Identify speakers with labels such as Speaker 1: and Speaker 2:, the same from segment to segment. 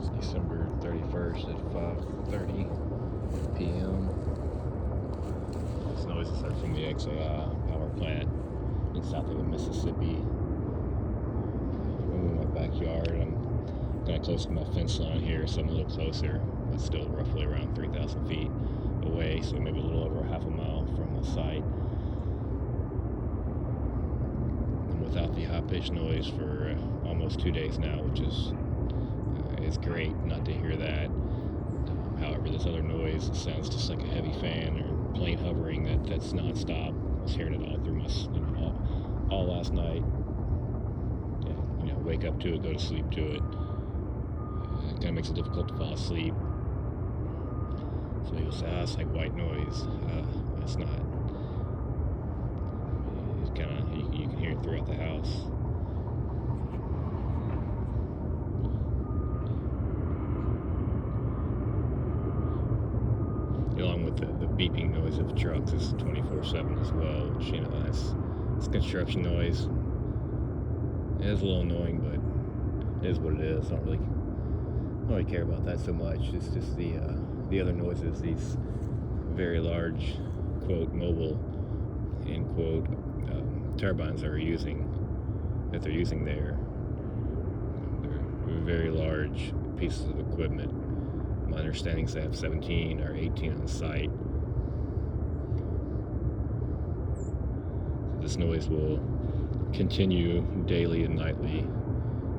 Speaker 1: December 31st at 5:30 p.m. This noises are from the xAI power plant in Southaven, Mississippi. I'm in my backyard. I'm kind of close to my fence line here, so I'm a little closer, but still roughly around 3,000 feet away, so maybe a little over half a mile from the site. And without the high-pitched noise for almost 2 days now, which is it's great not to hear that. However, this other noise sounds just like a heavy fan or plane hovering that's nonstop. I was hearing it all through my, all last night. Wake up to it, go to sleep to it. It kind of makes it difficult to fall asleep. So people say, it's like white noise. It's not. It's kind of you can hear it throughout the house. Along with the beeping noise of trucks is 24/7 as well, which it's construction noise. It is a little annoying, but it is what it is. I don't really care about that so much. It's just the other noises, these very large, quote, mobile, end quote, turbines that they're using there. They're very large pieces of equipment. My understanding is they have 17 or 18 on the site. So this noise will continue daily and nightly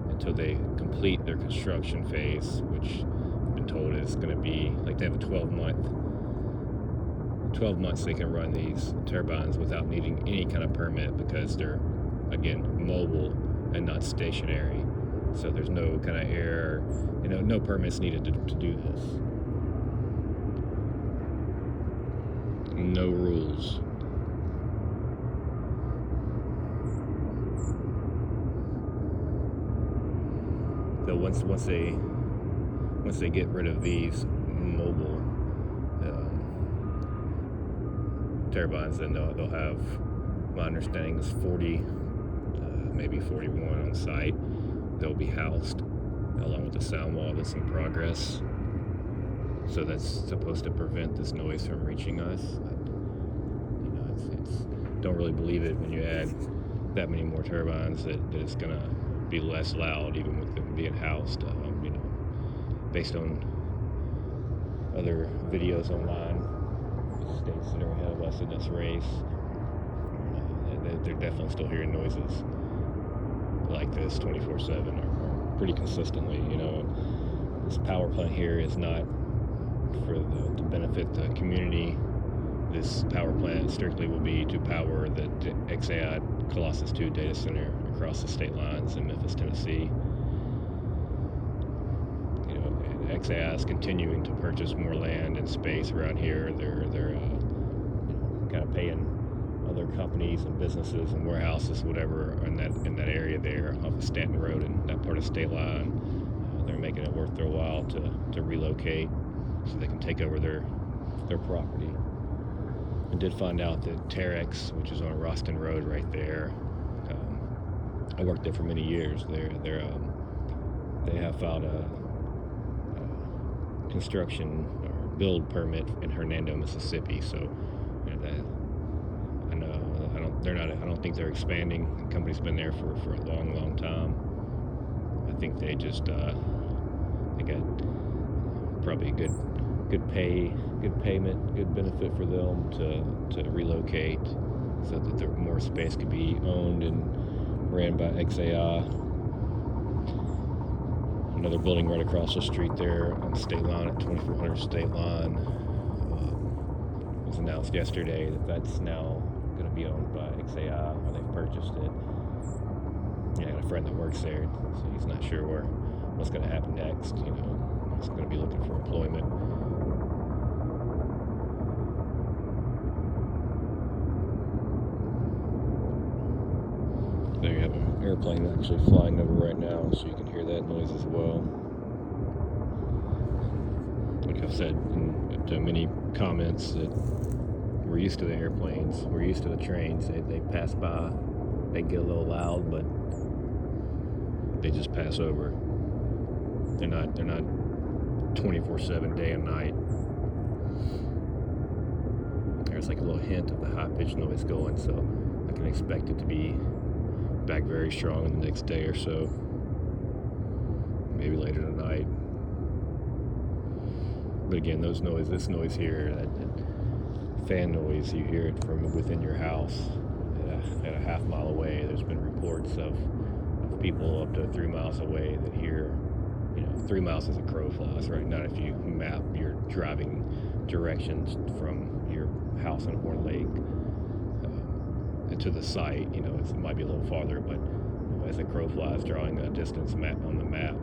Speaker 1: until they complete their construction phase, which I've been told is going to be, like, they have a 12 months they can run these turbines without needing any kind of permit, because they're, again, mobile and not stationary. So there's no kind of air, no permits needed to do this. No rules. So once they get rid of these mobile turbines, then they'll have, my understanding is 40, maybe 41 on site. They'll be housed along with the sound wall that's in progress. So that's supposed to prevent this noise from reaching us. It's don't really believe it when you add that many more turbines that it's gonna be less loud, even with them being housed. Based on other videos online, states that are ahead of us in this race, they're definitely still hearing noises like this 24/7 or pretty consistently. This power plant here is not to benefit the community. This power plant strictly will be to power the xAI Colossus 2 data center across the state lines in Memphis, Tennessee. And xAI is continuing to purchase more land and space around here. They're kind of paying other companies and businesses and warehouses, whatever, in that area there off of Stanton Road and that part of state line. They're making it worth their while to relocate so they can take over their property. I did find out that Terex, which is on Roston Road right there, I worked there for many years. They have filed a construction or build permit in Hernando, Mississippi. So I don't think they're expanding. The company's been there for a long time. I think they just they got probably good payment, good benefit for them to relocate, so that more space could be owned and ran by xAI. Another building right across the street there on the state line at 2400 state line. It was announced yesterday that that's now going to be owned by xAI, or they've purchased it. I got a friend that works there, so he's not sure what's going to happen next. He's going to be looking for employment. There you have an airplane actually flying over right now, so you can hear that noise as well. Like I've said to many comments, that we're used to the airplanes, we're used to the trains. They pass by, they get a little loud, but they just pass over. They're not 24/7 day and night. There's like a little hint of the high-pitched noise going, so I can expect it to be back very strong in the next day or so, maybe later tonight. But again, this noise here, that fan noise, you hear it from within your house at a half mile away. There's been reports of people up to 3 miles away that hear, 3 miles as a crow flies, right? Not if you map your driving directions from your house in Horn Lake to the site. It might be a little farther, but as a crow flies, drawing a distance map on the map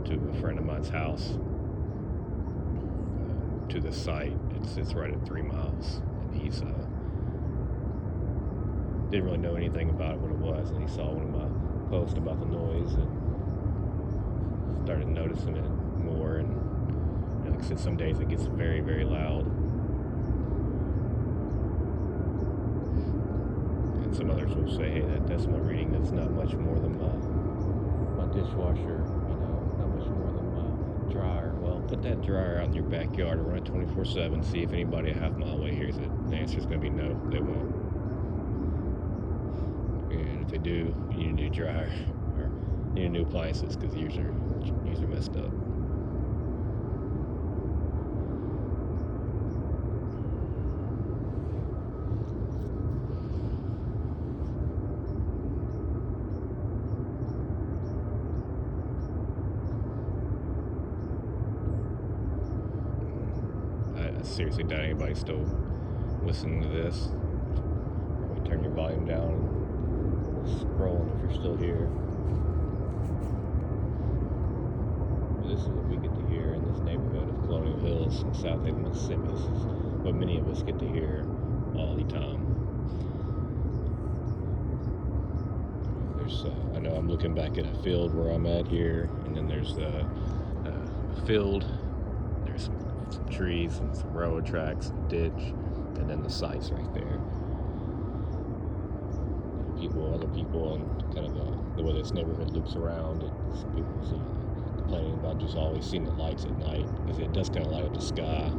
Speaker 1: to a friend of mine's house, to the site, it's right at 3 miles, and he's didn't really know anything about it, what it was, and he saw one of my posts about the noise and started noticing it more. And like I said, some days it gets very, very loud, and some others will say, hey, that decimal reading, that's not much more than my dishwasher, not much more than my dryer. Well, put that dryer out in your backyard and run it 24/7, see if anybody a half mile away hears it. The answer is going to be no, they won't. And if they do, you need a new dryer or you need new appliances, because yours are messed up. I seriously doubt anybody's still listening to this. Probably turn your volume down and scrolling if you're still here. But this is what we get to hear in this neighborhood of Colonial Hills in Southaven, Mississippi. This is what many of us get to hear all the time. I know I'm looking back at a field where I'm at here, and then there's a field. There's some trees and some railroad tracks, a ditch, and then the site's right there. Other people, and kind of the way this neighborhood loops around. Some people complaining about just always seeing the lights at night, because it does kind of light up the sky,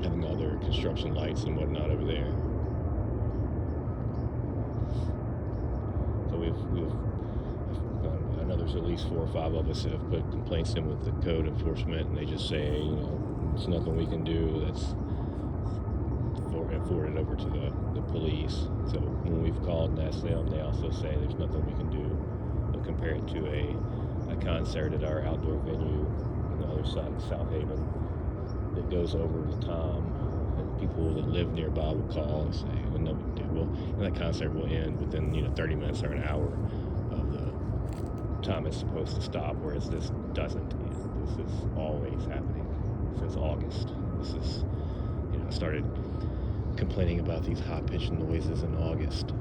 Speaker 1: having all their construction lights and whatnot over there. So I know there's at least 4 or 5 of us that have put complaints in with the code enforcement, and they just say, it's nothing we can do. That's forwarded over to the police. So when we've called and asked them, they also say there's nothing we can do. They'll compare it to a concert at our outdoor venue on the other side of Southaven that goes over the time, and people that live nearby will call and say, well, no big deal. Well, and that concert will end within 30 minutes or an hour of the time it's supposed to stop, whereas this doesn't. This is always happening since August. This is, I started complaining about these high-pitched noises in August.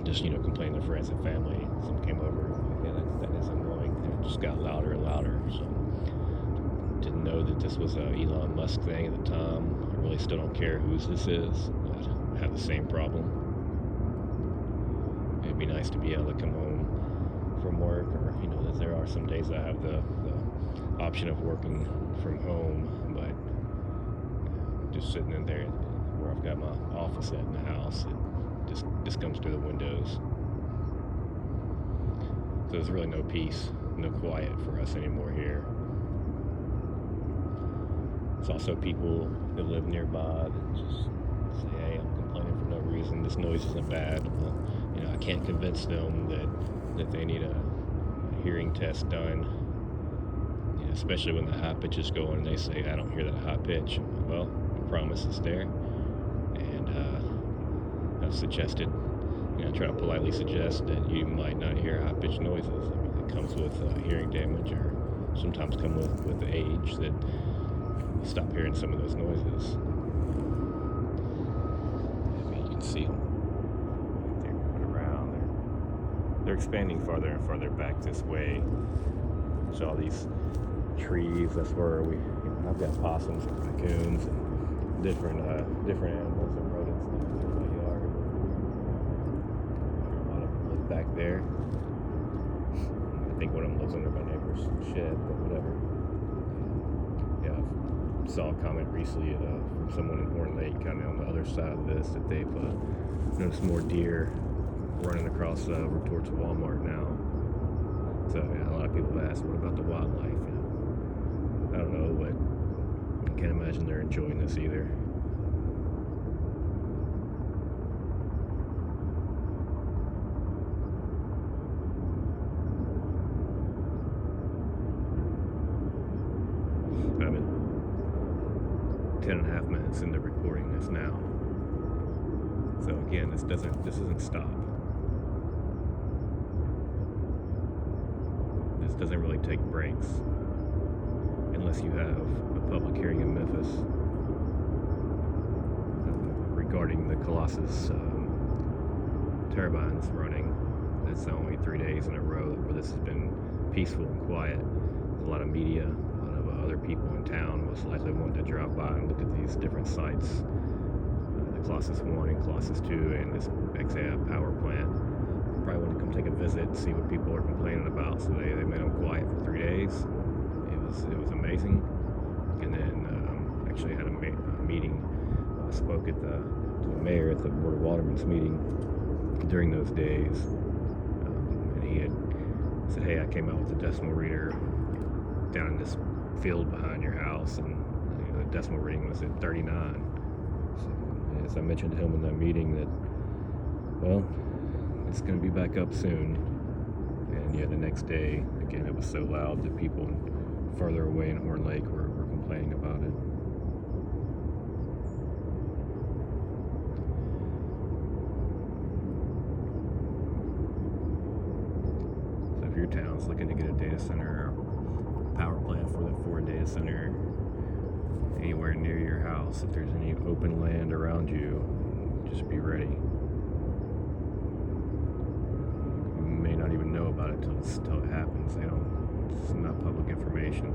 Speaker 1: Just, complaining to friends and family. Some came over, that is annoying. And it just got louder and louder. So, didn't know that this was a Elon Musk thing at the time. I really still don't care whose this is. I have the same problem. It'd be nice to be able to come home from work, or, that there are some days I have the option of working from home, but just sitting in there where I've got my office at in the house, it just comes through the windows. So there's really no peace, no quiet for us anymore here. There's also people that live nearby that just say, hey, I'm complaining for no reason, this noise isn't bad. Well, I can't convince them that they need a hearing test done, especially when the high pitch is going and they say, I don't hear that high pitch. Well, I promise it's there. And I've suggested, try to politely suggest that you might not hear high-pitched noises. I mean, it comes with hearing damage, or sometimes come with age, that you stop hearing some of those noises. I mean, you can see them. They're going around. They're expanding farther and farther back this way. So all these trees, that's where I've got possums and raccoons and different animals and rodents in my yard. A lot of them live back there. I think one of them lives under my neighbor's shed. saw a comment recently from someone in Horn Lake, kind of on the other side of this, that they've noticed more deer running across over towards Walmart now. So yeah, a lot of people have asked, what about the wildlife? I don't know, but I can't imagine they're enjoying this either. I'm at 10.5 minutes into recording this now. So again, this doesn't stop. This doesn't really take breaks unless you have a public hearing in Memphis regarding the Colossus turbines running. It's only 3 days in a row where this has been peaceful and quiet. There's a lot of media, a lot of other people in town most likely wanting to drop by and look at these different sites, the Colossus 1 and Colossus 2 and this xAI power plant. Probably want to come take a visit and see what people are complaining about. So they made them quiet for 3 days. It was amazing. And then actually had a meeting. Spoke to the mayor at the Board of Aldermen's meeting during those days, and he had said, "Hey, I came out with a decimal reader down in this field behind your house, and the decimal reading was at 39." So, as I mentioned to him in that meeting, that well, it's going to be back up soon. And yeah, the next day, again, it was so loud that people further away in Horn Lake were complaining about it. So if your town's looking to get a data center or power plant for a data center anywhere near your house, if there's any open land around you, just be ready. May not even know about it till it happens. It's not public information.